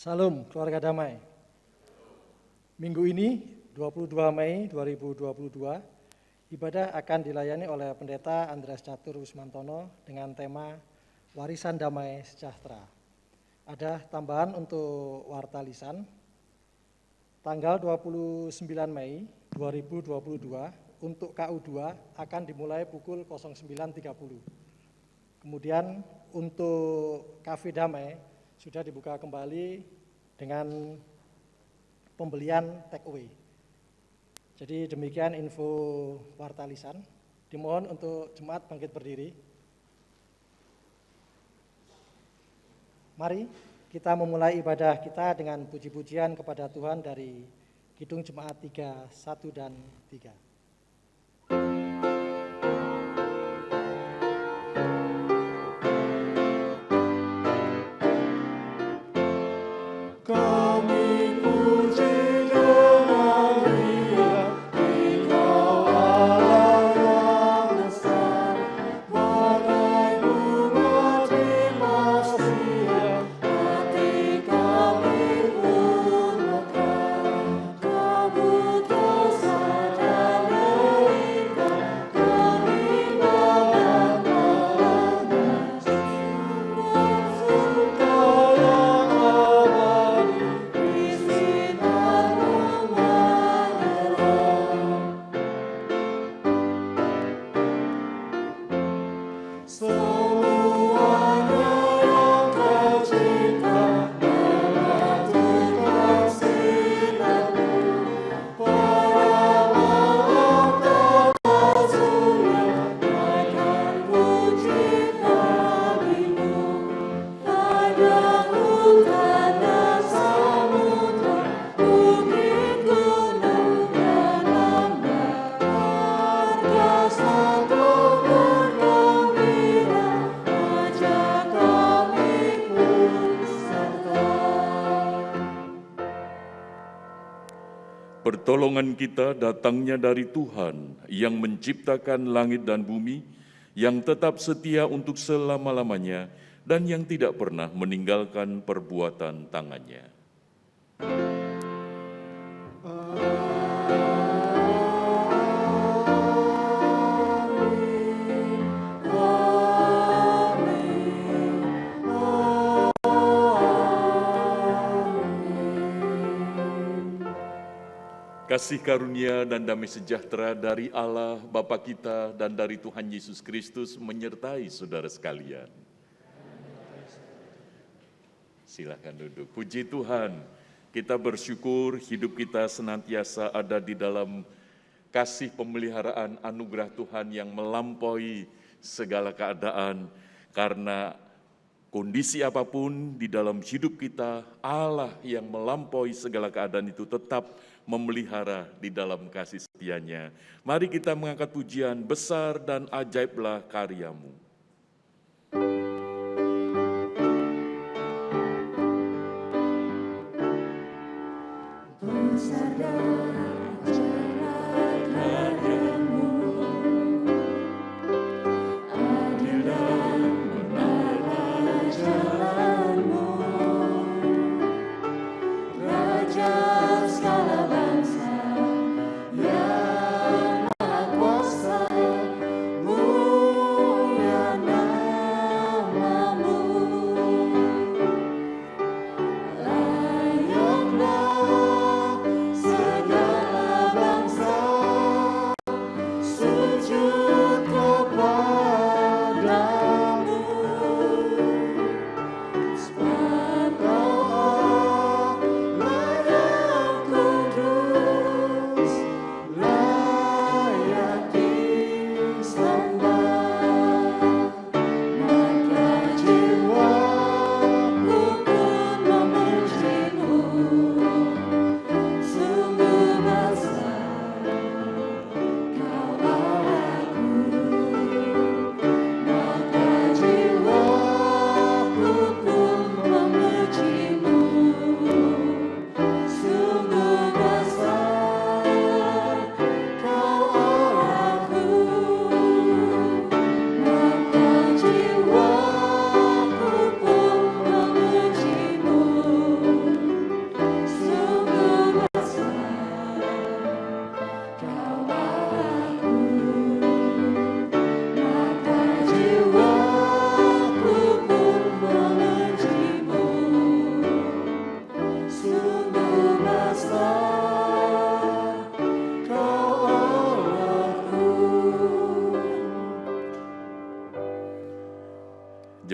Salam keluarga damai. Minggu ini 22 Mei 2022 ibadah akan dilayani oleh Pendeta Andreas Catur Wismantono dengan tema Warisan Damai Sejahtera. Ada tambahan untuk warta lisan. Tanggal 29 Mei 2022 untuk KU2 akan dimulai pukul 09.30. Kemudian untuk Cafe Damai sudah dibuka kembali dengan pembelian take away. Jadi demikian info warta lisan. Dimohon untuk jemaat bangkit berdiri. Mari kita memulai ibadah kita dengan puji-pujian kepada Tuhan dari Kidung Jemaat 3, 1 dan 3. Pertolongan kita datangnya dari Tuhan yang menciptakan langit dan bumi, yang tetap setia untuk selama-lamanya dan yang tidak pernah meninggalkan perbuatan tangannya. Kasih karunia dan damai sejahtera dari Allah Bapa kita dan dari Tuhan Yesus Kristus menyertai saudara sekalian. Silakan duduk. Puji Tuhan, kita bersyukur hidup kita senantiasa ada di dalam kasih pemeliharaan anugerah Tuhan yang melampaui segala keadaan, karena kondisi apapun di dalam hidup kita, Allah yang melampaui segala keadaan itu tetap memelihara di dalam kasih setia-Nya. Mari kita mengangkat pujian, besar dan ajaiblah karya-Mu. Besar dan ajaiblah karya-Mu, adil dan benarlah jalan-Mu, Raja segala bangsa yang Maha Kuasa, mulia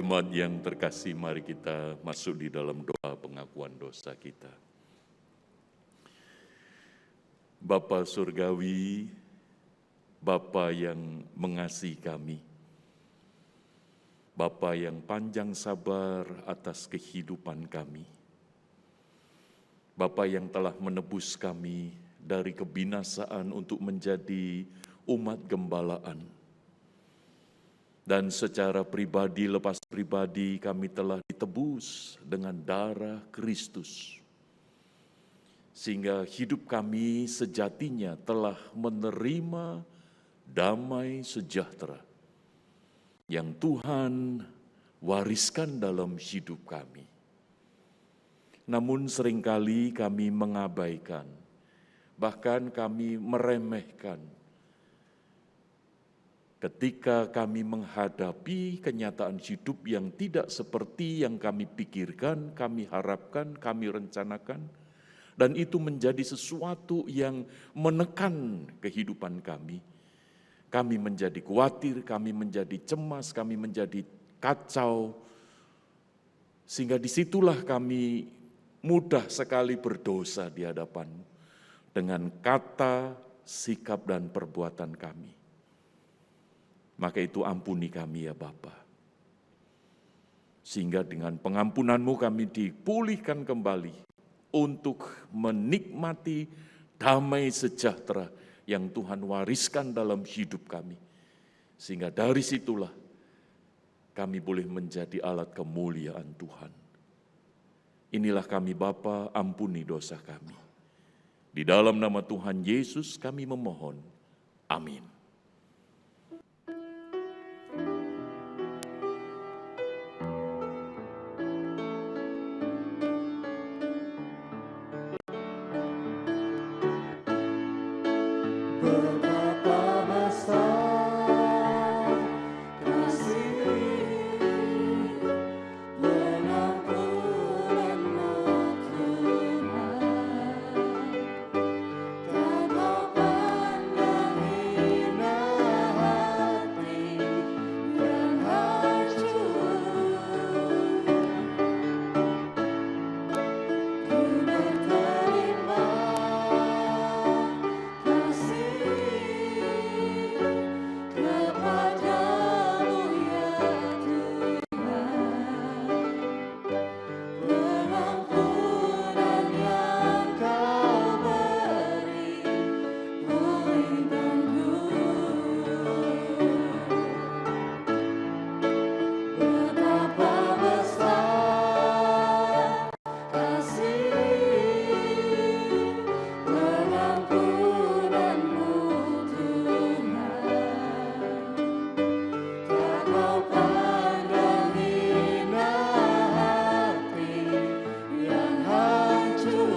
Jemaat yang terkasih, mari kita masuk di dalam doa pengakuan dosa kita. Bapa Surgawi, Bapa yang mengasihi kami, Bapa yang panjang sabar atas kehidupan kami, Bapa yang telah menebus kami dari kebinasaan untuk menjadi umat gembalaan. Dan secara pribadi, lepas pribadi, kami telah ditebus dengan darah Kristus. Sehingga hidup kami sejatinya telah menerima damai sejahtera yang Tuhan wariskan dalam hidup kami. Namun seringkali kami mengabaikan, bahkan kami meremehkan ketika kami menghadapi kenyataan hidup yang tidak seperti yang kami pikirkan, kami harapkan, kami rencanakan, dan itu menjadi sesuatu yang menekan kehidupan kami. Kami menjadi khawatir, kami menjadi cemas, kami menjadi kacau, sehingga disitulah kami mudah sekali berdosa di hadapan-Mu dengan kata, sikap, dan perbuatan kami. Maka itu ampuni kami ya Bapa. Sehingga dengan pengampunan-Mu kami dipulihkan kembali untuk menikmati damai sejahtera yang Tuhan wariskan dalam hidup kami. Sehingga dari situlah kami boleh menjadi alat kemuliaan Tuhan. Inilah kami Bapa, ampuni dosa kami. Di dalam nama Tuhan Yesus kami memohon. Amin. Betapa besar kasih pengampunan-Mu Tuhan, tak Kau pandang hina hati yang hancur. Ku berterima kasih kepadamu ya Tuhan, pengampunan yang Kau beri pulihkanku. Betapa besar kasih pengampunan-Mu Tuhan, tak Kau pandang hina hati yang hancur.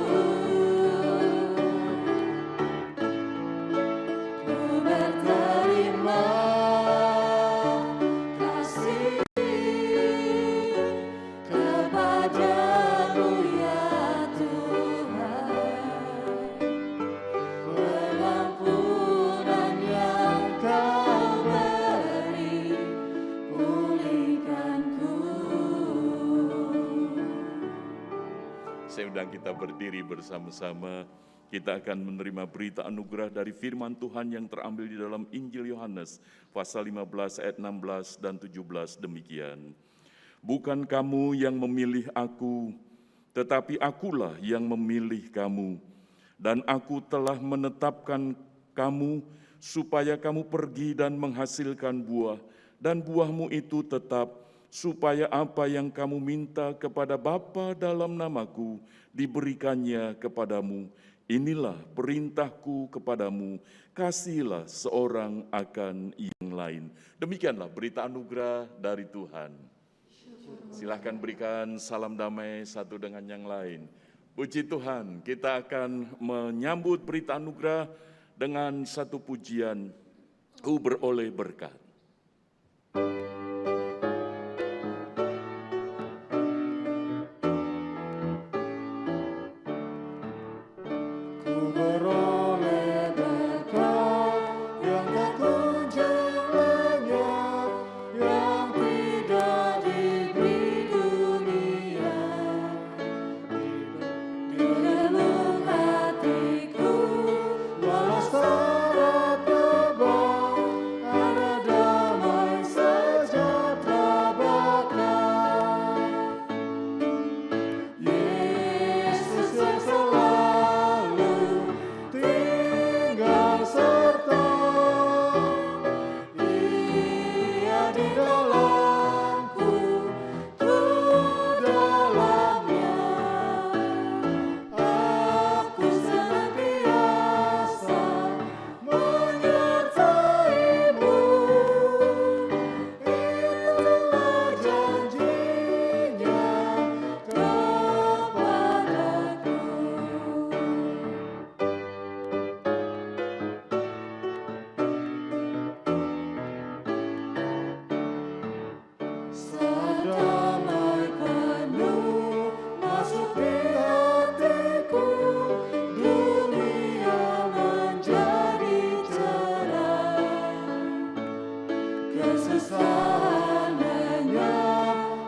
Ku berterima kasih kepadamu ya Tuhan, pengampunan yang Kau beri pulihkanku. Saya undang kita berdiri bersama-sama. Kita akan menerima berita anugerah dari firman Tuhan yang terambil di dalam Injil Yohanes, pasal 15 ayat 16 dan 17 demikian. Bukan kamu yang memilih aku, tetapi akulah yang memilih kamu. Dan aku telah menetapkan kamu supaya kamu pergi dan menghasilkan buah, dan buahmu itu tetap, supaya apa yang kamu minta kepada Bapa dalam namaku diberikannya kepadamu. Inilah perintahku kepadamu, kasihilah seorang akan yang lain. Demikianlah berita anugerah dari Tuhan. Silahkan berikan salam damai satu dengan yang lain. Puji Tuhan, kita akan menyambut berita anugerah dengan satu pujian, Ku beroleh berkat. Ku beroleh berkat yang tak kunjung lenyap, yang tidak seandainya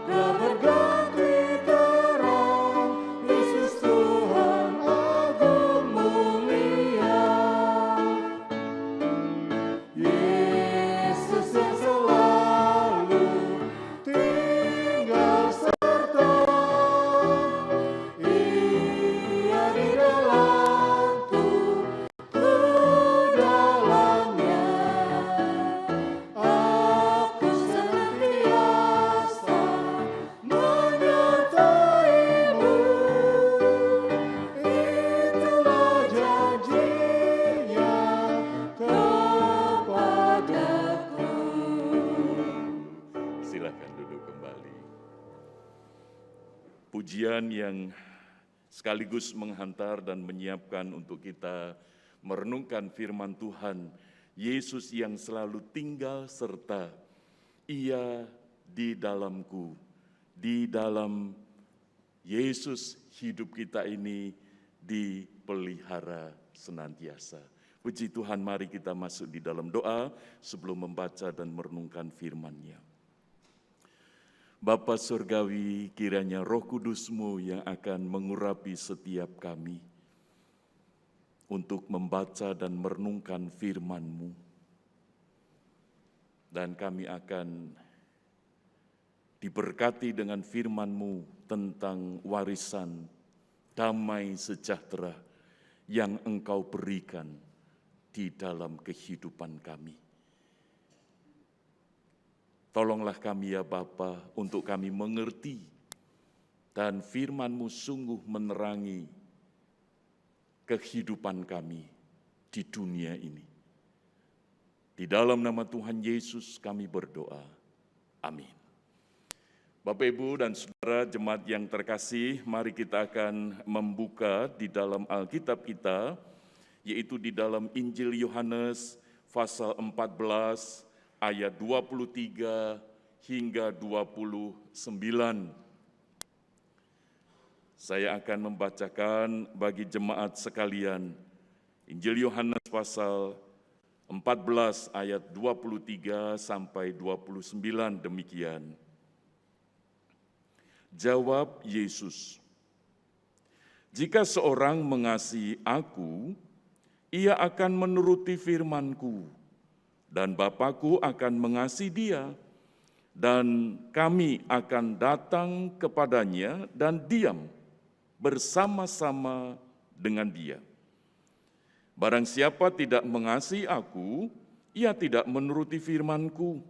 telah berganti terang, Yesus Tuhan agung mulia. Yesus yang selalu tinggal serta, Ia di dalamku, ku dalamnya. Aku senantiasa menyertai-Mu, itulah janji-Nya kepadaku. Silakan duduk kembali. Pujian yang sekaligus menghantar dan menyiapkan untuk kita merenungkan firman Tuhan, Yesus yang selalu tinggal serta, Ia di dalamku, di dalam Yesus hidup kita ini dipelihara senantiasa. Puji Tuhan, mari kita masuk di dalam doa sebelum membaca dan merenungkan firman-Nya. Bapa Surgawi, kiranya Roh Kudus-Mu yang akan mengurapi setiap kami untuk membaca dan merenungkan firman-Mu. Dan kami akan diberkati dengan firman-Mu tentang warisan damai sejahtera yang Engkau berikan di dalam kehidupan kami. Tolonglah kami ya Bapa, untuk kami mengerti dan firman-Mu sungguh menerangi kehidupan kami di dunia ini. Di dalam nama Tuhan Yesus kami berdoa. Amin. Bapak, Ibu, dan Saudara jemaat yang terkasih, mari kita akan membuka di dalam Alkitab kita, yaitu di dalam Injil Yohanes pasal 14 ayat 23 hingga 29. Saya akan membacakan bagi jemaat sekalian Injil Yohanes pasal 14 ayat 23 sampai 29 demikian. Jawab Yesus, "Jika seorang mengasihi Aku, ia akan menuruti firman-Ku, dan Bapa-Ku akan mengasihi dia, dan kami akan datang kepadanya dan diam bersama-sama dengan dia. Barang siapa tidak mengasihi Aku, ia tidak menuruti firman-Ku,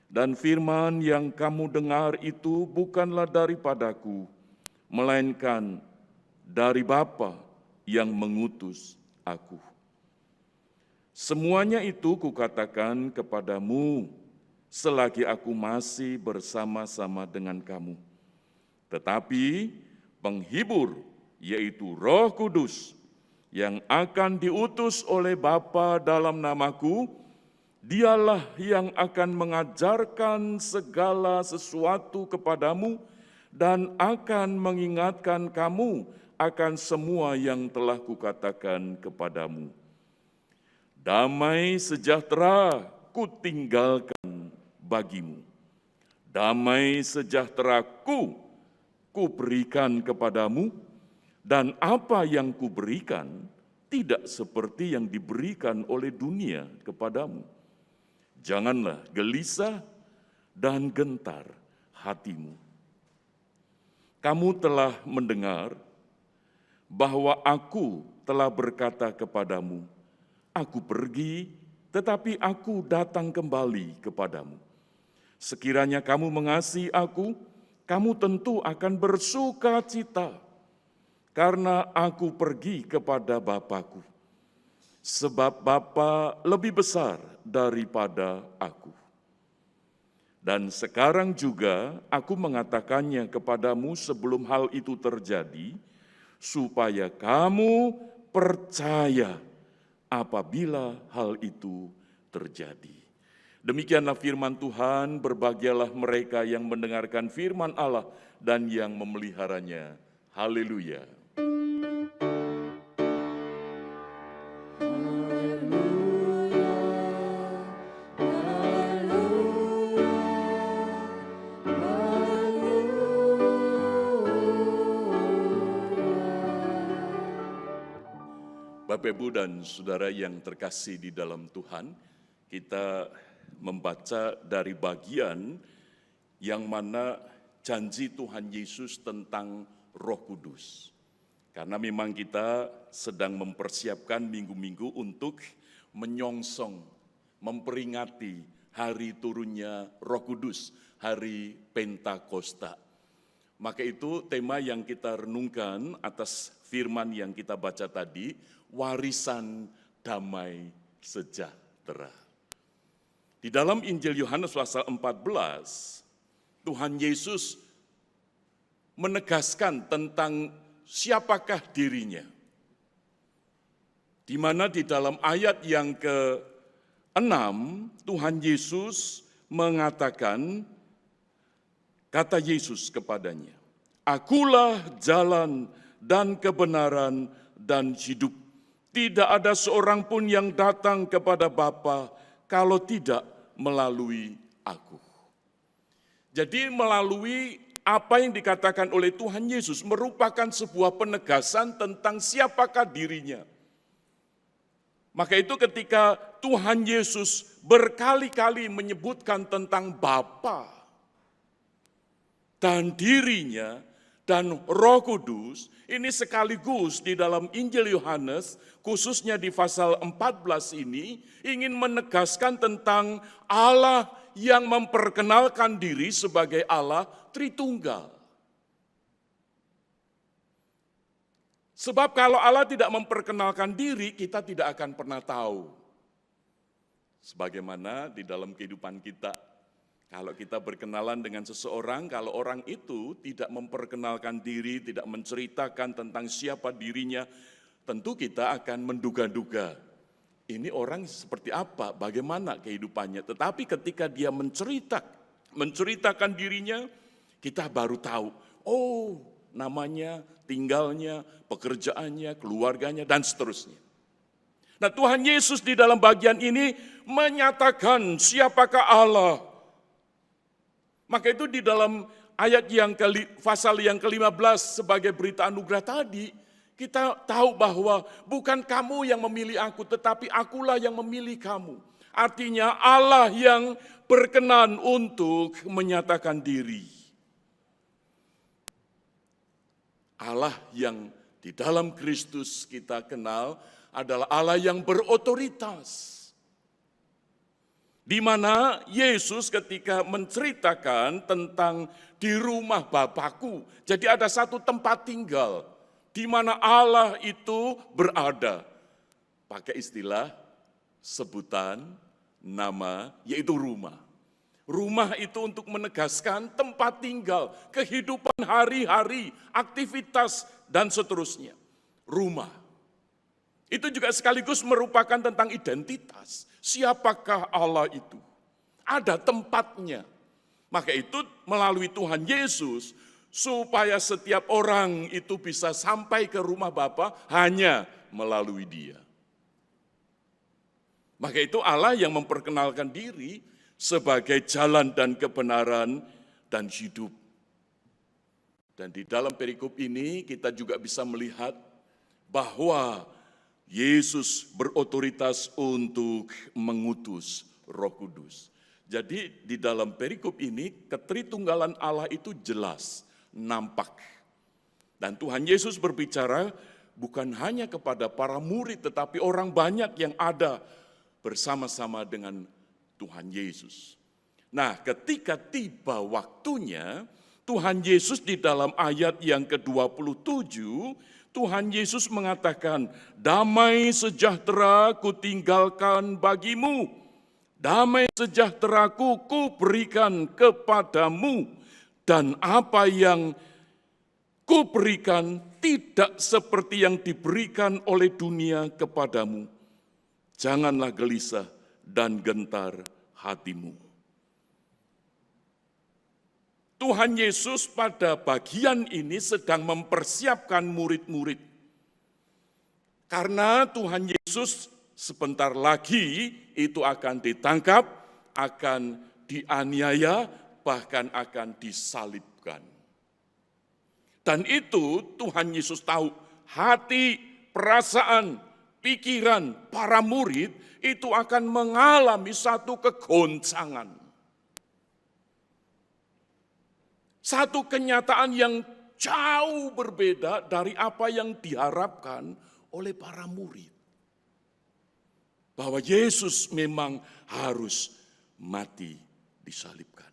dan firman yang kamu dengar itu bukanlah daripadaku, melainkan dari Bapa yang mengutus Aku. Semuanya itu kukatakan kepadamu selagi Aku masih bersama-sama dengan kamu. Tetapi penghibur, yaitu Roh Kudus, yang akan diutus oleh Bapa dalam namaku, Dialah yang akan mengajarkan segala sesuatu kepadamu dan akan mengingatkan kamu akan semua yang telah kukatakan kepadamu. Damai sejahtera kutinggalkan bagimu. Damai sejahtera-Ku kuberikan kepadamu, dan apa yang kuberikan tidak seperti yang diberikan oleh dunia kepadamu. Janganlah gelisah dan gentar hatimu. Kamu telah mendengar bahwa Aku telah berkata kepadamu, Aku pergi, tetapi Aku datang kembali kepadamu. Sekiranya kamu mengasihi Aku, kamu tentu akan bersuka cita, karena Aku pergi kepada Bapa-Ku, sebab Bapa lebih besar daripada Aku. Dan sekarang juga Aku mengatakannya kepadamu sebelum hal itu terjadi, supaya kamu percaya apabila hal itu terjadi. Demikianlah firman Tuhan, berbahagialah mereka yang mendengarkan firman Allah dan yang memeliharanya. Haleluya. Bapak, Ibu, dan Saudara yang terkasih di dalam Tuhan, kita membaca dari bagian yang mana janji Tuhan Yesus tentang Roh Kudus. Karena memang kita sedang mempersiapkan minggu-minggu untuk menyongsong, memperingati hari turunnya Roh Kudus, hari Pentakosta. Maka itu tema yang kita renungkan atas firman yang kita baca tadi, warisan damai sejahtera. Di dalam Injil Yohanes pasal 14, Tuhan Yesus menegaskan tentang siapakah dirinya. Di mana di dalam ayat yang ke-6, Tuhan Yesus mengatakan, kata Yesus kepadanya, "Akulah jalan dan kebenaran dan hidup. Tidak ada seorang pun yang datang kepada Bapa kalau tidak melalui Aku." Jadi melalui apa yang dikatakan oleh Tuhan Yesus merupakan sebuah penegasan tentang siapakah dirinya. Maka itu ketika Tuhan Yesus berkali-kali menyebutkan tentang Bapa dan dirinya dan Roh Kudus, ini sekaligus di dalam Injil Yohanes, khususnya di pasal 14 ini, ingin menegaskan tentang Allah yang memperkenalkan diri sebagai Allah Tritunggal. Sebab kalau Allah tidak memperkenalkan diri, kita tidak akan pernah tahu. Sebagaimana di dalam kehidupan kita, kalau kita berkenalan dengan seseorang, kalau orang itu tidak memperkenalkan diri, tidak menceritakan tentang siapa dirinya, tentu kita akan menduga-duga, ini orang seperti apa, bagaimana kehidupannya. Tetapi ketika dia menceritakan dirinya, kita baru tahu, oh namanya, tinggalnya, pekerjaannya, keluarganya, dan seterusnya. Nah, Tuhan Yesus di dalam bagian ini menyatakan siapakah Allah. Maka itu di dalam ayat pasal yang ke-15 sebagai berita anugerah tadi, kita tahu bahwa bukan kamu yang memilih aku, tetapi akulah yang memilih kamu. Artinya Allah yang berkenan untuk menyatakan diri. Allah yang di dalam Kristus kita kenal adalah Allah yang berotoritas. Di mana Yesus ketika menceritakan tentang di rumah Bapakku, jadi ada satu tempat tinggal di mana Allah itu berada. Pakai istilah sebutan nama yaitu rumah. Rumah itu untuk menegaskan tempat tinggal, kehidupan hari-hari, aktivitas dan seterusnya. Rumah. Itu juga sekaligus merupakan tentang identitas. Siapakah Allah itu? Ada tempatnya. Maka itu melalui Tuhan Yesus, supaya setiap orang itu bisa sampai ke rumah Bapa hanya melalui Dia. Maka itu Allah yang memperkenalkan diri sebagai jalan dan kebenaran dan hidup. Dan di dalam perikop ini kita juga bisa melihat bahwa Yesus berotoritas untuk mengutus Roh Kudus. Jadi di dalam perikop ini ketritunggalan Allah itu jelas, nampak. Dan Tuhan Yesus berbicara bukan hanya kepada para murid, tetapi orang banyak yang ada bersama-sama dengan Tuhan Yesus. Nah, ketika tiba waktunya, Tuhan Yesus di dalam ayat yang ke-27, Tuhan Yesus mengatakan, "Damai sejahtera kutinggalkan bagimu, damai sejahteraku kuberikan kepadamu, dan apa yang kuberikan tidak seperti yang diberikan oleh dunia kepadamu. Janganlah gelisah dan gentar hatimu." Tuhan Yesus pada bagian ini sedang mempersiapkan murid-murid. Karena Tuhan Yesus sebentar lagi itu akan ditangkap, akan dianiaya, bahkan akan disalibkan. Dan itu Tuhan Yesus tahu hati, perasaan, pikiran para murid itu akan mengalami satu kegoncangan. Satu kenyataan yang jauh berbeda dari apa yang diharapkan oleh para murid. Bahwa Yesus memang harus mati disalibkan.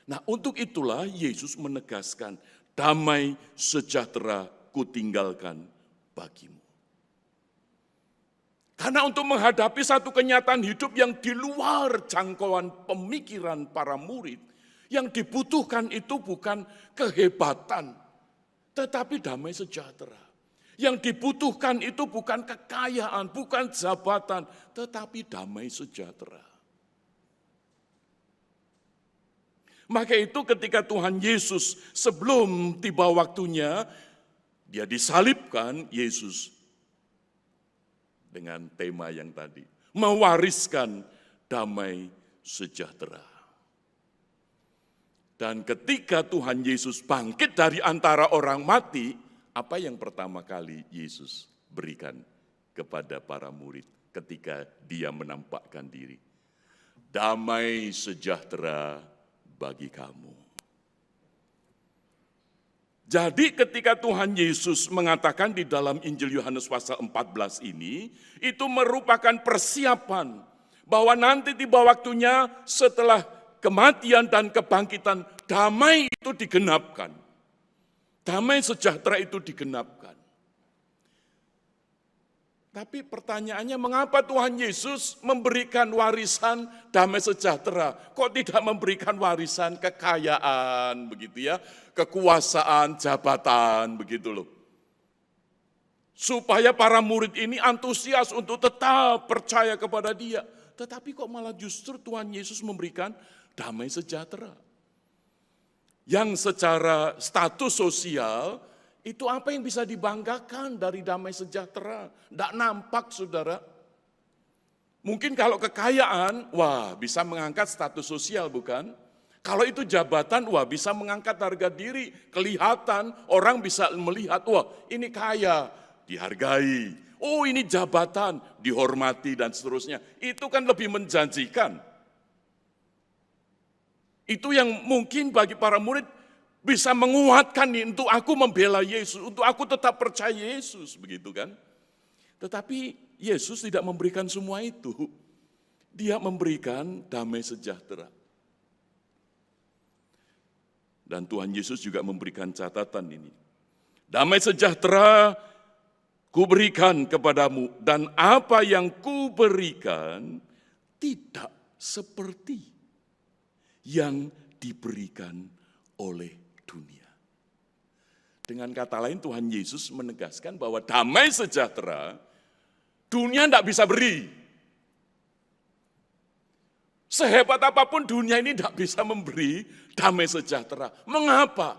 Nah, untuk itulah Yesus menegaskan, damai sejahtera kutinggalkan bagimu. Karena untuk menghadapi satu kenyataan hidup yang di luar jangkauan pemikiran para murid, yang dibutuhkan itu bukan kehebatan, tetapi damai sejahtera. Yang dibutuhkan itu bukan kekayaan, bukan jabatan, tetapi damai sejahtera. Maka itu ketika Tuhan Yesus sebelum tiba waktunya, dia disalibkan, Yesus dengan tema yang tadi, mewariskan damai sejahtera. Dan ketika Tuhan Yesus bangkit dari antara orang mati, apa yang pertama kali Yesus berikan kepada para murid ketika dia menampakkan diri? Damai sejahtera bagi kamu. Jadi ketika Tuhan Yesus mengatakan di dalam Injil Yohanes pasal 14 ini, itu merupakan persiapan bahwa nanti tiba waktunya setelah kematian dan kebangkitan, damai itu digenapkan. Damai sejahtera itu digenapkan. Tapi pertanyaannya, mengapa Tuhan Yesus memberikan warisan damai sejahtera? Kok tidak memberikan warisan kekayaan begitu ya, kekuasaan, jabatan begitu loh. Supaya para murid ini antusias untuk tetap percaya kepada Dia. Tetapi kok malah justru Tuhan Yesus memberikan damai sejahtera. Yang secara status sosial, itu apa yang bisa dibanggakan dari damai sejahtera? Tidak nampak, saudara. Mungkin kalau kekayaan, wah bisa mengangkat status sosial, bukan? Kalau itu jabatan, wah bisa mengangkat harga diri. Kelihatan, orang bisa melihat, wah ini kaya, dihargai. Oh ini jabatan, dihormati dan seterusnya. Itu kan lebih menjanjikan. Itu yang mungkin bagi para murid bisa menguatkan nih, untuk aku membela Yesus, untuk aku tetap percaya Yesus, begitu kan. Tetapi Yesus tidak memberikan semua itu. Dia memberikan damai sejahtera. Dan Tuhan Yesus juga memberikan catatan ini. Damai sejahtera kuberikan kepadamu, dan apa yang kuberikan tidak seperti yang diberikan oleh dunia. Dengan kata lain, Tuhan Yesus menegaskan bahwa damai sejahtera dunia tidak bisa beri. Sehebat apapun dunia ini tidak bisa memberi damai sejahtera. Mengapa?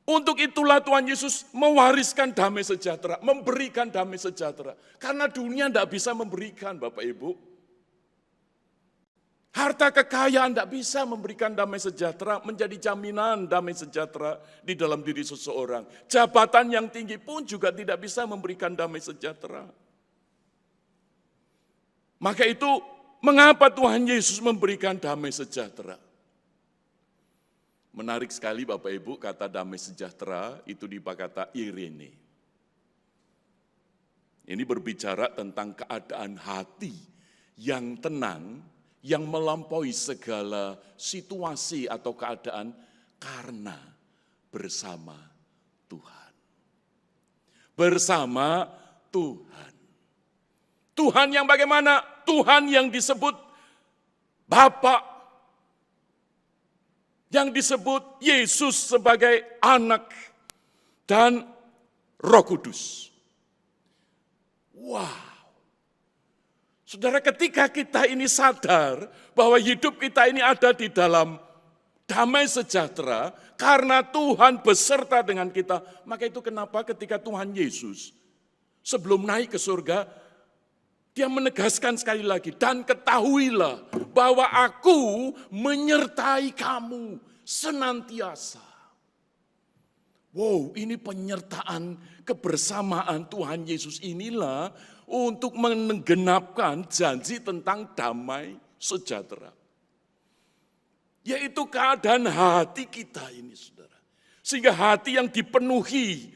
Untuk itulah Tuhan Yesus mewariskan damai sejahtera, memberikan damai sejahtera. Karena dunia tidak bisa memberikan, Bapak Ibu. Harta kekayaan tidak bisa memberikan damai sejahtera, menjadi jaminan damai sejahtera di dalam diri seseorang. Jabatan yang tinggi pun juga tidak bisa memberikan damai sejahtera. Maka itu, mengapa Tuhan Yesus memberikan damai sejahtera? Menarik sekali Bapak Ibu, kata damai sejahtera itu dipakai kata Irene. Ini berbicara tentang keadaan hati yang tenang, yang melampaui segala situasi atau keadaan karena bersama Tuhan. Bersama Tuhan. Tuhan yang bagaimana? Tuhan yang disebut Bapa, yang disebut Yesus sebagai anak dan Roh Kudus. Wow. Saudara, ketika kita ini sadar bahwa hidup kita ini ada di dalam damai sejahtera karena Tuhan beserta dengan kita, maka itu kenapa ketika Tuhan Yesus sebelum naik ke surga, Dia menegaskan sekali lagi, dan ketahuilah bahwa aku menyertai kamu senantiasa. Wow, ini penyertaan kebersamaan Tuhan Yesus inilah untuk menggenapkan janji tentang damai sejahtera. Yaitu keadaan hati kita ini, saudara. Sehingga hati yang dipenuhi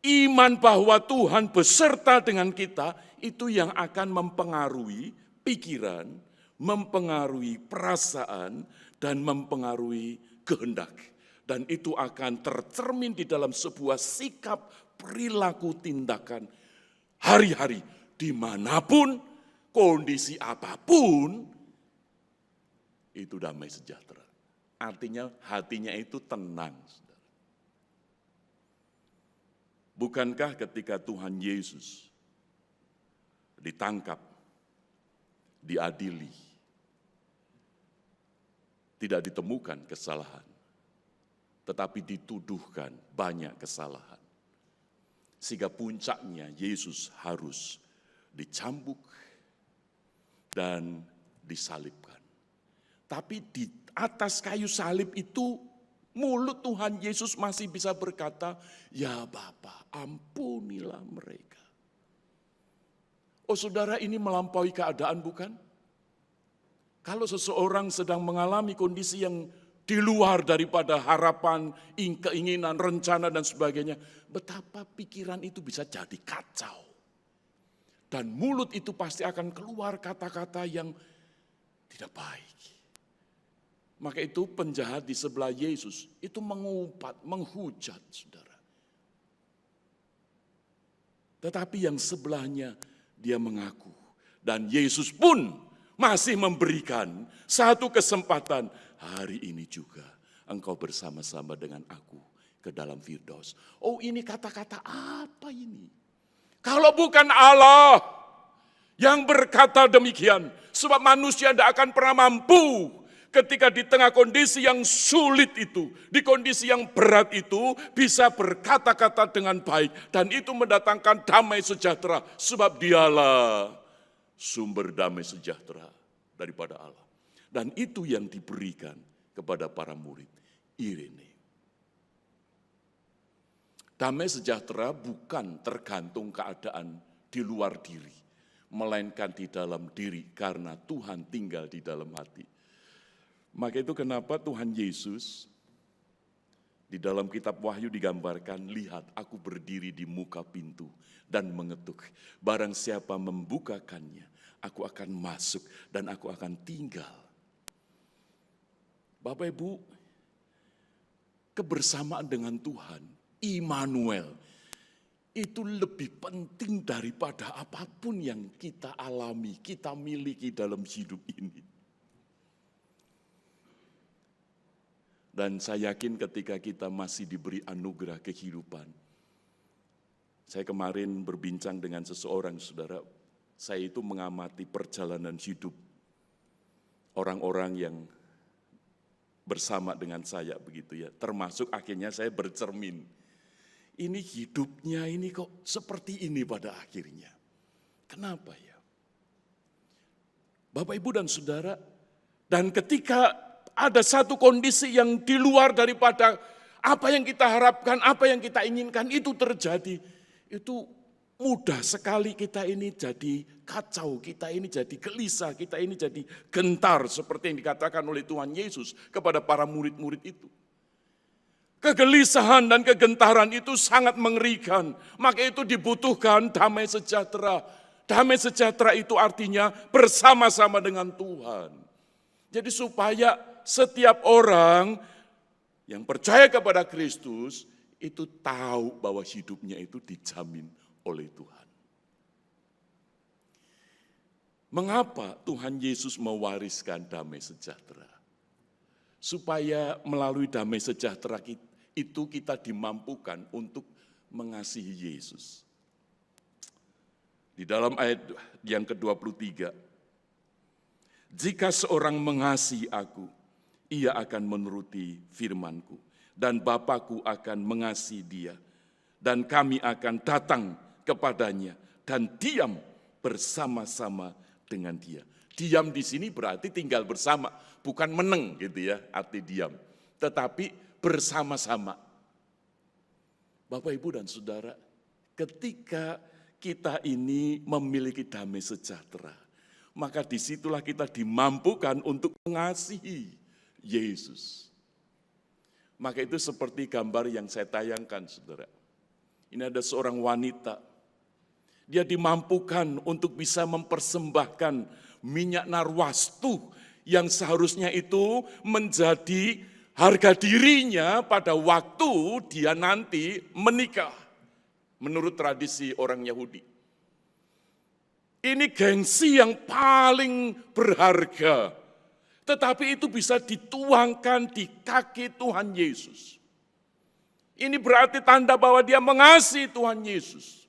iman bahwa Tuhan beserta dengan kita, itu yang akan mempengaruhi pikiran, mempengaruhi perasaan, dan mempengaruhi kehendak. Dan itu akan tercermin di dalam sebuah sikap, perilaku, tindakan hari-hari. Dimanapun, kondisi apapun, itu damai sejahtera. Artinya hatinya itu tenang. Saudara. Bukankah ketika Tuhan Yesus ditangkap, diadili, tidak ditemukan kesalahan, tetapi dituduhkan banyak kesalahan. Sehingga puncaknya Yesus harus dicambuk dan disalibkan. Tapi di atas kayu salib itu mulut Tuhan Yesus masih bisa berkata, "Ya Bapa, ampunilah mereka." Oh saudara, ini melampaui keadaan bukan? Kalau seseorang sedang mengalami kondisi yang di luar daripada harapan, keinginan, rencana dan sebagainya, betapa pikiran itu bisa jadi kacau. Dan mulut itu pasti akan keluar kata-kata yang tidak baik. Maka itu penjahat di sebelah Yesus itu mengumpat, menghujat, saudara. Tetapi yang sebelahnya dia mengaku. Dan Yesus pun masih memberikan satu kesempatan. Hari ini juga engkau bersama-sama dengan aku ke dalam Firdaus. Oh, ini kata-kata apa ini? Kalau bukan Allah yang berkata demikian. Sebab manusia tidak akan pernah mampu ketika di tengah kondisi yang sulit itu, di kondisi yang berat itu, bisa berkata-kata dengan baik. Dan itu mendatangkan damai sejahtera. Sebab dialah sumber damai sejahtera daripada Allah. Dan itu yang diberikan kepada para murid. Irene. Damai sejahtera bukan tergantung keadaan di luar diri, melainkan di dalam diri karena Tuhan tinggal di dalam hati. Maka itu kenapa Tuhan Yesus di dalam kitab Wahyu digambarkan, "Lihat, aku berdiri di muka pintu dan mengetuk. Barang siapa membukakannya, aku akan masuk dan aku akan tinggal." Bapak Ibu, kebersamaan dengan Tuhan, Immanuel, itu lebih penting daripada apapun yang kita alami, kita miliki dalam hidup ini. Dan saya yakin ketika kita masih diberi anugerah kehidupan. Saya kemarin berbincang dengan seseorang, saudara. Saya itu mengamati perjalanan hidup orang-orang yang bersama dengan saya begitu ya. Termasuk akhirnya saya bercermin. Ini hidupnya ini kok seperti ini pada akhirnya. Kenapa ya? Bapak, Ibu, dan Saudara, dan ketika ada satu kondisi yang di luar daripada apa yang kita harapkan, apa yang kita inginkan itu terjadi, itu mudah sekali kita ini jadi kacau, kita ini jadi gelisah, kita ini jadi gentar seperti yang dikatakan oleh Tuhan Yesus kepada para murid-murid itu. Kegelisahan dan kegentaran itu sangat mengerikan, maka itu dibutuhkan damai sejahtera. Damai sejahtera itu artinya bersama-sama dengan Tuhan. Jadi supaya setiap orang yang percaya kepada Kristus itu tahu bahwa hidupnya itu dijamin oleh Tuhan. Mengapa Tuhan Yesus mewariskan damai sejahtera? Supaya melalui damai sejahtera itu kita dimampukan untuk mengasihi Yesus. Di dalam ayat yang ke-23, "Jika seorang mengasihi aku, ia akan menuruti firman-Ku, dan Bapa-Ku akan mengasihi dia, dan kami akan datang kepadanya dan diam bersama-sama dengan dia." Diam di sini berarti tinggal bersama, bukan meneng gitu ya, arti diam. Tetapi bersama-sama. Bapak, Ibu, dan Saudara, ketika kita ini memiliki damai sejahtera, maka disitulah kita dimampukan untuk mengasihi Yesus. Maka itu seperti gambar yang saya tayangkan, Saudara. Ini ada seorang wanita, dia dimampukan untuk bisa mempersembahkan minyak narwastu yang seharusnya itu menjadi harga dirinya pada waktu dia nanti menikah. Menurut tradisi orang Yahudi. Ini gengsi yang paling berharga. Tetapi itu bisa dituangkan di kaki Tuhan Yesus. Ini berarti tanda bahwa dia mengasihi Tuhan Yesus.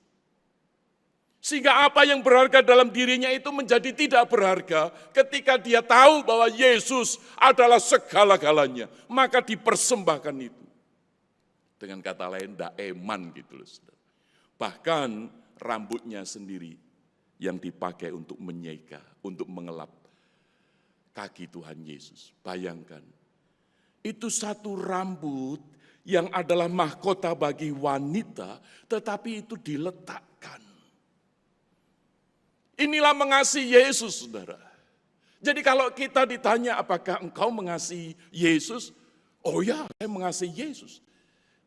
Sehingga apa yang berharga dalam dirinya itu menjadi tidak berharga ketika dia tahu bahwa Yesus adalah segala-galanya. Maka dipersembahkan itu. Dengan kata lain, daeman gitu loh. Bahkan rambutnya sendiri yang dipakai untuk menyeka, untuk mengelap kaki Tuhan Yesus. Bayangkan, itu satu rambut yang adalah mahkota bagi wanita, tetapi itu diletakkan. Inilah mengasihi Yesus, saudara. Jadi kalau kita ditanya apakah engkau mengasihi Yesus? Oh ya, saya mengasihi Yesus.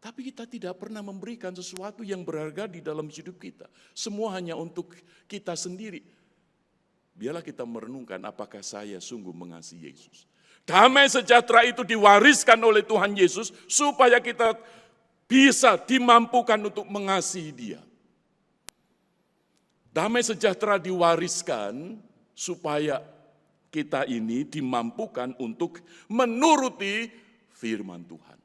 Tapi kita tidak pernah memberikan sesuatu yang berharga di dalam hidup kita. Semua hanya untuk kita sendiri. Biarlah kita merenungkan apakah saya sungguh mengasihi Yesus. Damai sejahtera itu diwariskan oleh Tuhan Yesus supaya kita bisa dimampukan untuk mengasihi Dia. Damai sejahtera diwariskan supaya kita ini dimampukan untuk menuruti firman Tuhan.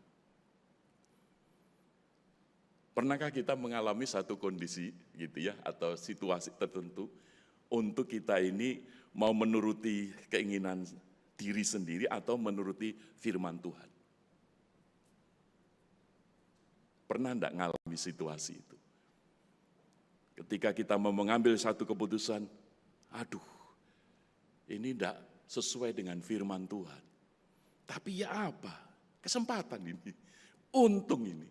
Pernahkah kita mengalami satu kondisi gitu ya, atau situasi tertentu untuk kita ini mau menuruti keinginan diri sendiri atau menuruti firman Tuhan? Pernah enggak ngalami situasi itu? Ketika kita mau mengambil satu keputusan, aduh, ini enggak sesuai dengan firman Tuhan. Tapi ya apa? Kesempatan ini, untung ini.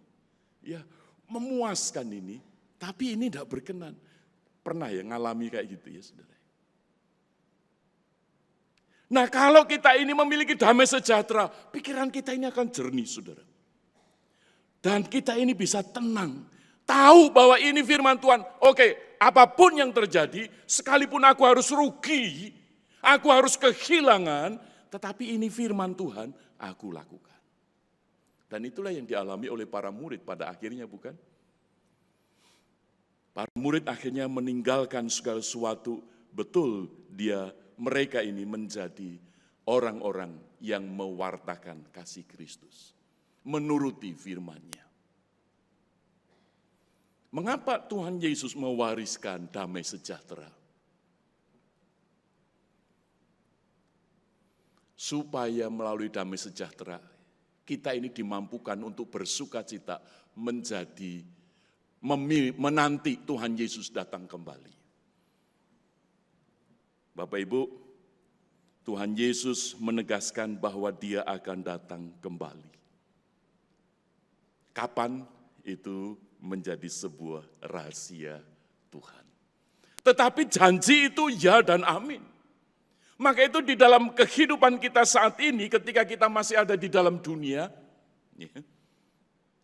Ya, memuaskan ini, tapi ini tidak berkenan. Pernah ya ngalami kayak gitu ya, saudara? Nah, kalau kita ini memiliki damai sejahtera, pikiran kita ini akan jernih, saudara. Dan kita ini bisa tenang, tahu bahwa ini firman Tuhan. Oke, apapun yang terjadi, sekalipun aku harus rugi, aku harus kehilangan, tetapi ini firman Tuhan, aku lakukan. Dan itulah yang dialami oleh para murid pada akhirnya, bukan? Para murid akhirnya meninggalkan segala sesuatu, betul mereka ini menjadi orang-orang yang mewartakan kasih Kristus, menuruti firman-Nya. Mengapa Tuhan Yesus mewariskan damai sejahtera? Supaya melalui damai sejahtera, kita ini dimampukan untuk bersuka cita menanti Tuhan Yesus datang kembali. Bapak Ibu, Tuhan Yesus menegaskan bahwa Dia akan datang kembali. Kapan? Itu menjadi sebuah rahasia Tuhan. Tetapi janji itu ya dan amin. Maka itu di dalam kehidupan kita saat ini, ketika kita masih ada di dalam dunia, ya,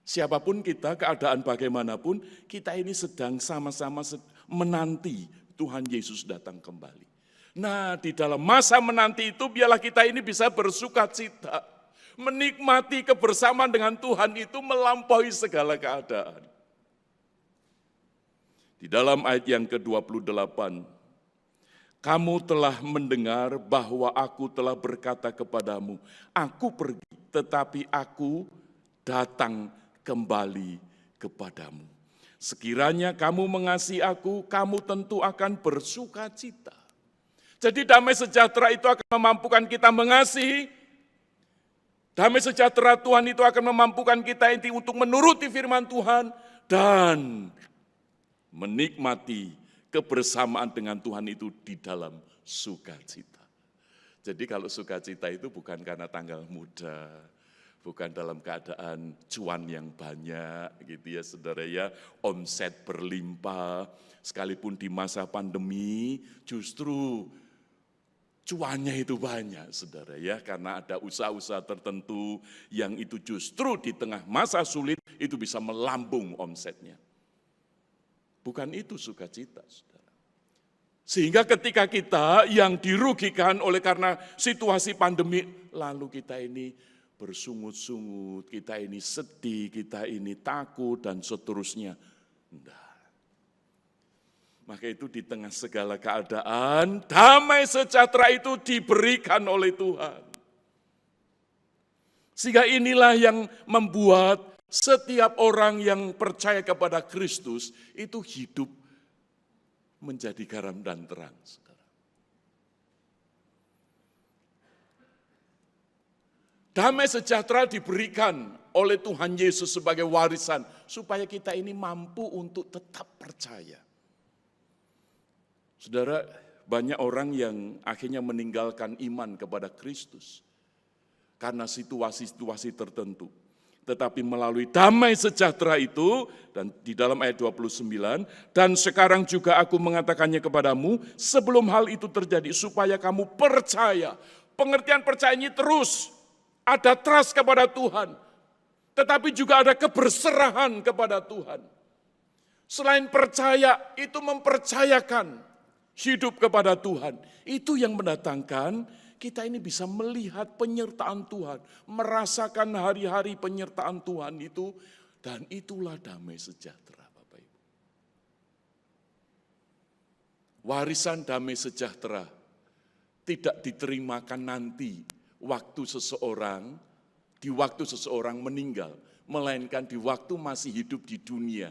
siapapun kita, keadaan bagaimanapun, kita ini sedang sama-sama menanti Tuhan Yesus datang kembali. Nah, di dalam masa menanti itu, biarlah kita ini bisa bersuka cita, menikmati kebersamaan dengan Tuhan itu melampaui segala keadaan. Di dalam ayat yang ke-28, kamu telah mendengar bahwa aku telah berkata kepadamu, aku pergi, tetapi aku datang kembali kepadamu. Sekiranya kamu mengasihi aku, kamu tentu akan bersuka cita. Jadi damai sejahtera itu akan memampukan kita mengasihi. Damai sejahtera Tuhan itu akan memampukan kita ini untuk menuruti firman Tuhan dan menikmati kebersamaan dengan Tuhan itu di dalam sukacita. Jadi kalau sukacita itu bukan karena tanggal muda, bukan dalam keadaan cuan yang banyak gitu ya saudara ya, omset berlimpah, sekalipun di masa pandemi justru cuannya itu banyak saudara ya, karena ada usaha-usaha tertentu yang itu justru di tengah masa sulit itu bisa melambung omsetnya. Bukan itu sukacita saudara. Sehingga ketika kita yang dirugikan oleh karena situasi pandemi, lalu kita ini bersungut-sungut, kita ini sedih, kita ini takut, dan seterusnya. Enggak. Maka itu di tengah segala keadaan, damai sejahtera itu diberikan oleh Tuhan. Sehingga inilah yang membuat setiap orang yang percaya kepada Kristus itu hidup menjadi garam dan terang. Damai sejahtera diberikan oleh Tuhan Yesus sebagai warisan, supaya kita ini mampu untuk tetap percaya. Saudara, banyak orang yang akhirnya meninggalkan iman kepada Kristus karena situasi-situasi tertentu. Tetapi melalui damai sejahtera itu, dan di dalam ayat 29, dan sekarang juga aku mengatakannya kepadamu, sebelum hal itu terjadi, supaya kamu percaya. Pengertian percaya ini terus, ada trust kepada Tuhan, tetapi juga ada keberserahan kepada Tuhan. Selain percaya, itu mempercayakan hidup kepada Tuhan. Itu yang mendatangkan kita ini bisa melihat penyertaan Tuhan, merasakan hari-hari penyertaan Tuhan itu, dan itulah damai sejahtera, Bapak Ibu. Warisan damai sejahtera tidak diterimakan nanti di waktu seseorang meninggal, melainkan di waktu masih hidup di dunia,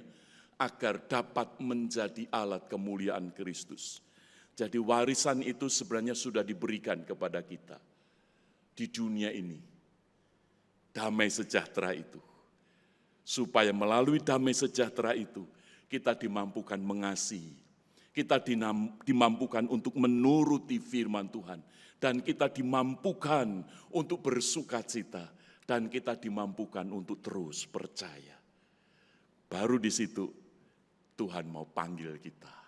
agar dapat menjadi alat kemuliaan Kristus. Jadi warisan itu sebenarnya sudah diberikan kepada kita di dunia ini. Damai sejahtera itu. Supaya melalui damai sejahtera itu, kita dimampukan mengasihi. Kita dimampukan untuk menuruti firman Tuhan. Dan kita dimampukan untuk bersukacita. Dan kita dimampukan untuk terus percaya. Baru di situ Tuhan mau panggil kita.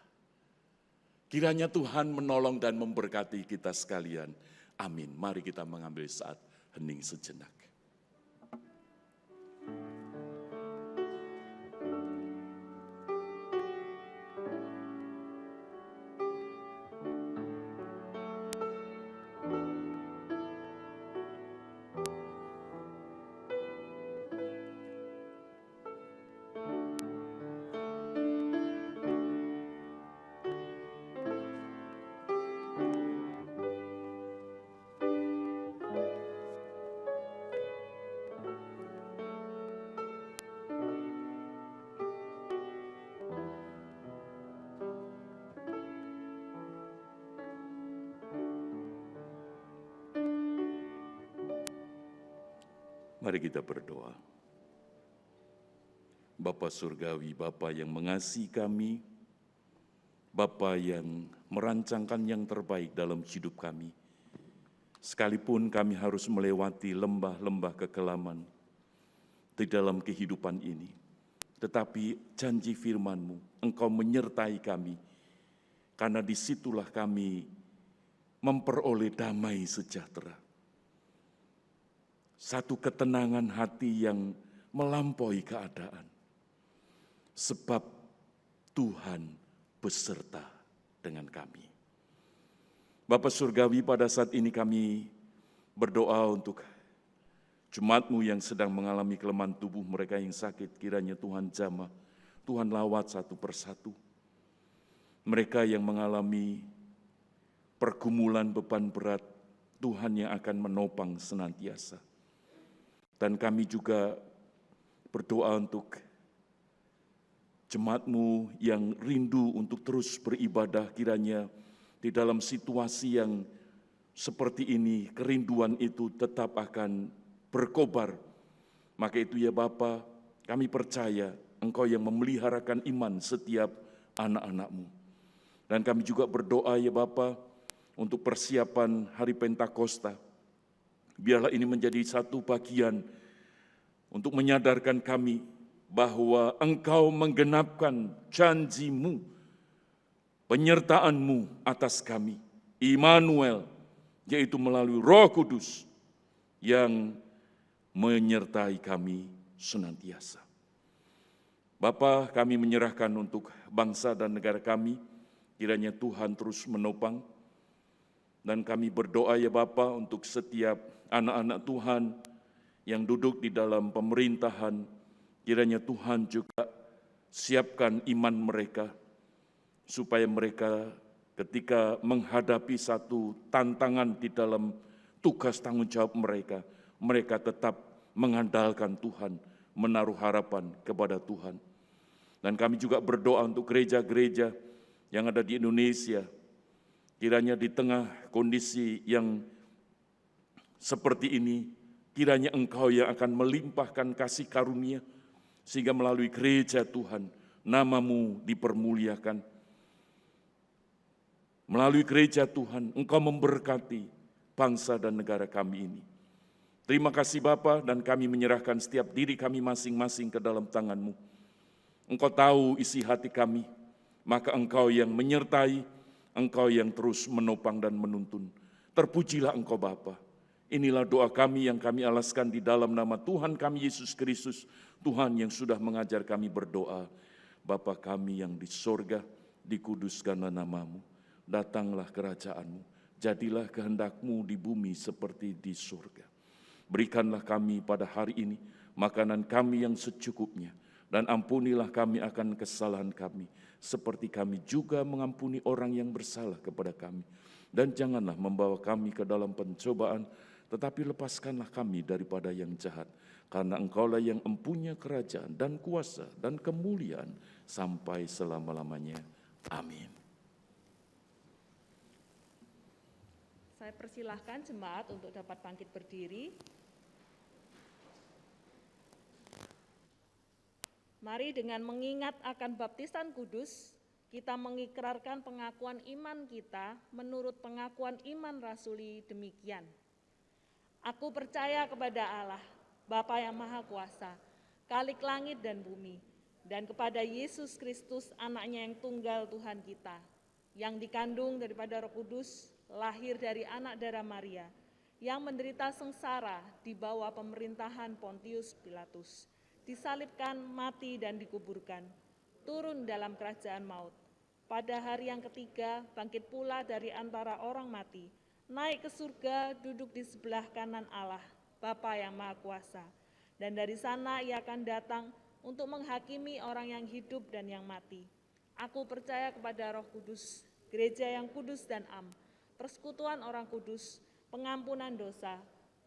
Kiranya Tuhan menolong dan memberkati kita sekalian. Amin. Mari kita mengambil saat hening sejenak. Mari kita berdoa. Bapa Surgawi, Bapa yang mengasihi kami, Bapa yang merancangkan yang terbaik dalam hidup kami. Sekalipun kami harus melewati lembah-lembah kekelaman di dalam kehidupan ini, tetapi janji firman-Mu, Engkau menyertai kami, karena disitulah kami memperoleh damai sejahtera. Satu ketenangan hati yang melampaui keadaan. Sebab Tuhan beserta dengan kami. Bapa Surgawi, pada saat ini kami berdoa untuk jemaat-Mu yang sedang mengalami kelemahan tubuh, mereka yang sakit, kiranya Tuhan jamah, Tuhan lawat satu persatu. Mereka yang mengalami pergumulan beban berat, Tuhan yang akan menopang senantiasa. Dan kami juga berdoa untuk jemaat-Mu yang rindu untuk terus beribadah, kiranya di dalam situasi yang seperti ini, kerinduan itu tetap akan berkobar. Maka itu ya Bapa, kami percaya Engkau yang memeliharakan iman setiap anak-anak-Mu. Dan kami juga berdoa ya Bapa, untuk persiapan hari Pentakosta. Biarlah ini menjadi satu bagian untuk menyadarkan kami bahwa Engkau menggenapkan janji-Mu, penyertaan-Mu atas kami, Immanuel, yaitu melalui Roh Kudus yang menyertai kami senantiasa. Bapa, kami menyerahkan untuk bangsa dan negara kami, kiranya Tuhan terus menopang, dan kami berdoa ya Bapa untuk setiap anak-anak Tuhan yang duduk di dalam pemerintahan, kiranya Tuhan juga siapkan iman mereka, supaya mereka ketika menghadapi satu tantangan di dalam tugas tanggung jawab mereka, mereka tetap mengandalkan Tuhan, menaruh harapan kepada Tuhan. Dan kami juga berdoa untuk gereja-gereja yang ada di Indonesia, kiranya di tengah kondisi yang seperti ini, kiranya Engkau yang akan melimpahkan kasih karunia, sehingga melalui gereja Tuhan, nama-Mu dipermuliakan. Melalui gereja Tuhan, Engkau memberkati bangsa dan negara kami ini. Terima kasih Bapa, dan kami menyerahkan setiap diri kami masing-masing ke dalam tangan-Mu. Engkau tahu isi hati kami, maka Engkau yang menyertai, Engkau yang terus menopang dan menuntun. Terpujilah Engkau Bapa. Inilah doa kami yang kami alaskan di dalam nama Tuhan kami Yesus Kristus, Tuhan yang sudah mengajar kami berdoa. Bapa kami yang di sorga, dikuduskanlah nama-Mu, datanglah kerajaan-Mu, jadilah kehendak-Mu di bumi seperti di surga. Berikanlah kami pada hari ini makanan kami yang secukupnya, dan ampunilah kami akan kesalahan kami, seperti kami juga mengampuni orang yang bersalah kepada kami. Dan janganlah membawa kami ke dalam pencobaan, tetapi lepaskanlah kami daripada yang jahat. Karena Engkaulah yang empunya kerajaan dan kuasa dan kemuliaan sampai selama-lamanya. Amin. Saya persilahkan jemaat untuk dapat bangkit berdiri. Mari dengan mengingat akan baptisan kudus, kita mengikrarkan pengakuan iman kita menurut pengakuan iman rasuli demikian. Aku percaya kepada Allah, Bapa yang Maha Kuasa, Khalik langit dan bumi, dan kepada Yesus Kristus, Anaknya yang tunggal Tuhan kita, yang dikandung daripada Roh Kudus, lahir dari anak darah Maria, yang menderita sengsara di bawah pemerintahan Pontius Pilatus, disalibkan, mati dan dikuburkan, turun dalam kerajaan maut. Pada hari yang ketiga, bangkit pula dari antara orang mati, naik ke surga, duduk di sebelah kanan Allah, Bapa yang Maha Kuasa. Dan dari sana Ia akan datang untuk menghakimi orang yang hidup dan yang mati. Aku percaya kepada Roh Kudus, gereja yang kudus dan am, persekutuan orang kudus, pengampunan dosa,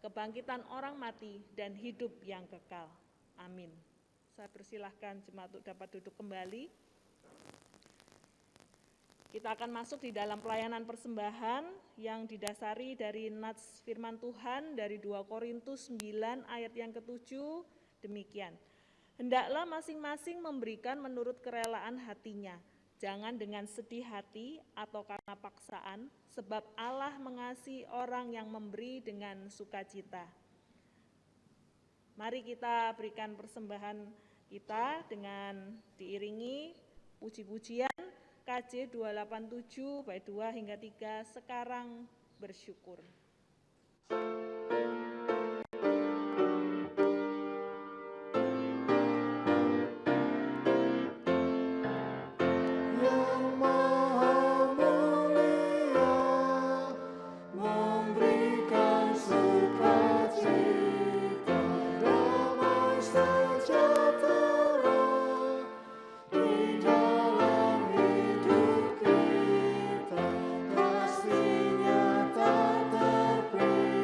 kebangkitan orang mati, dan hidup yang kekal. Amin. Saya persilahkan jemaat untuk dapat duduk kembali. Kita akan masuk di dalam pelayanan persembahan yang didasari dari nats firman Tuhan dari 2 Korintus 9 ayat yang ke-7, demikian. Hendaklah masing-masing memberikan menurut kerelaan hatinya, jangan dengan sedih hati atau karena paksaan, sebab Allah mengasihi orang yang memberi dengan sukacita. Mari kita berikan persembahan kita dengan diiringi puji-pujian KJ 287 bait 2 hingga 3, sekarang bersyukur. Yang Maha Mulia memberikan sukacita, damai sejahtera di dalam hidup kita, pastinya tak terperi.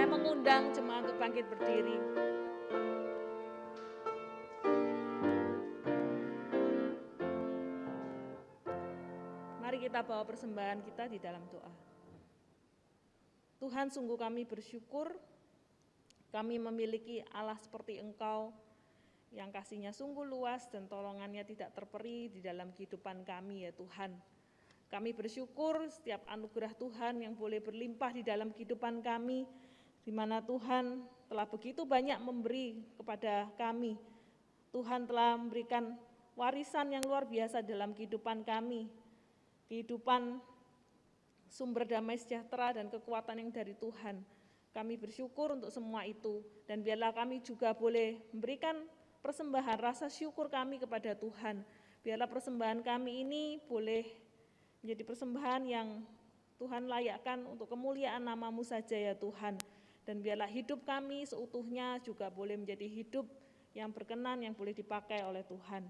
mengundang jemaat untuk bangkit berdiri. Mari kita bawa persembahan kita di dalam doa. Tuhan, sungguh kami bersyukur kami memiliki Allah seperti Engkau yang kasih-Nya sungguh luas dan tolongan-Nya tidak terperi di dalam kehidupan kami ya Tuhan. Kami bersyukur setiap anugerah Tuhan yang boleh berlimpah di dalam kehidupan kami, di mana Tuhan telah begitu banyak memberi kepada kami. Tuhan telah memberikan warisan yang luar biasa dalam kehidupan kami, kehidupan sumber damai sejahtera dan kekuatan yang dari Tuhan. Kami bersyukur untuk semua itu, dan biarlah kami juga boleh memberikan persembahan rasa syukur kami kepada Tuhan. Biarlah persembahan kami ini boleh menjadi persembahan yang Tuhan layakkan untuk kemuliaan nama-Mu saja ya Tuhan. Dan biarlah hidup kami seutuhnya juga boleh menjadi hidup yang berkenan, yang boleh dipakai oleh Tuhan.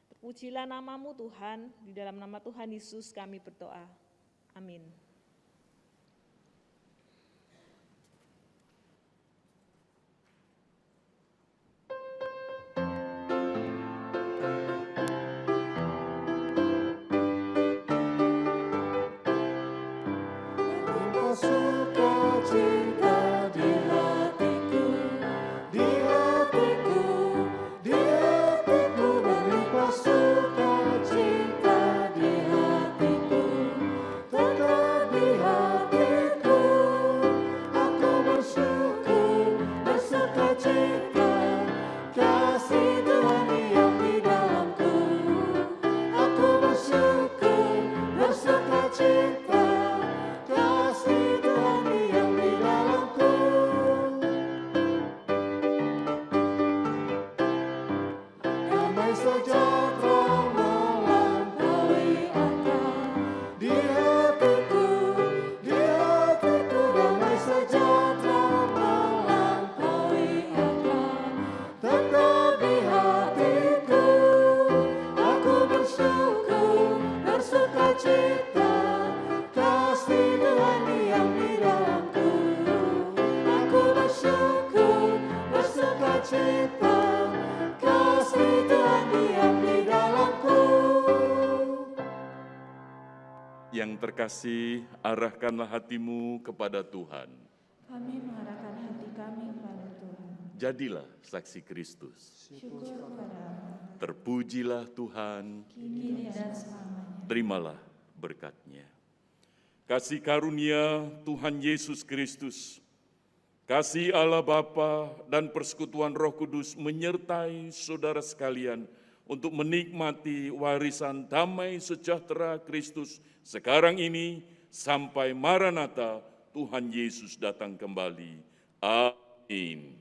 Terpujilah nama-Mu Tuhan, di dalam nama Tuhan Yesus kami berdoa. Amin. Melimpah sukacita di hatiku, di hatiku, di hatiku. Melimpah sukacita di hatiku, tetap di hatiku. Aku bersyukur, bersukacita, kasih Tuhan diam di dalamku. Aku bersyukur, bersukacita, kasih Tuhan diam di dalamku. Damai sejahtera melampaui akal di hatiku, di hatiku. Damai sejahtera melampaui akal, tetap di hatiku. Aku bersyukur, bersukacita, kasih Tuhan diam di dalamku. Aku bersyukur, bersukacita, kasih Tuhan diam di dalamku. Yang terkasih, arahkanlah hatimu kepada Tuhan. Kami mengarahkan hati kami kepada Tuhan. Jadilah saksi Kristus. Syukur kepada Allah, Terpujilah Tuhan, kini dan selamanya. terimalah berkat-Nya. Kasih karunia Tuhan Yesus Kristus, kasih Allah Bapa dan persekutuan Roh Kudus menyertai saudara sekalian untuk menikmati warisan damai sejahtera Kristus sekarang ini sampai Maranatha Tuhan Yesus datang kembali. Amin.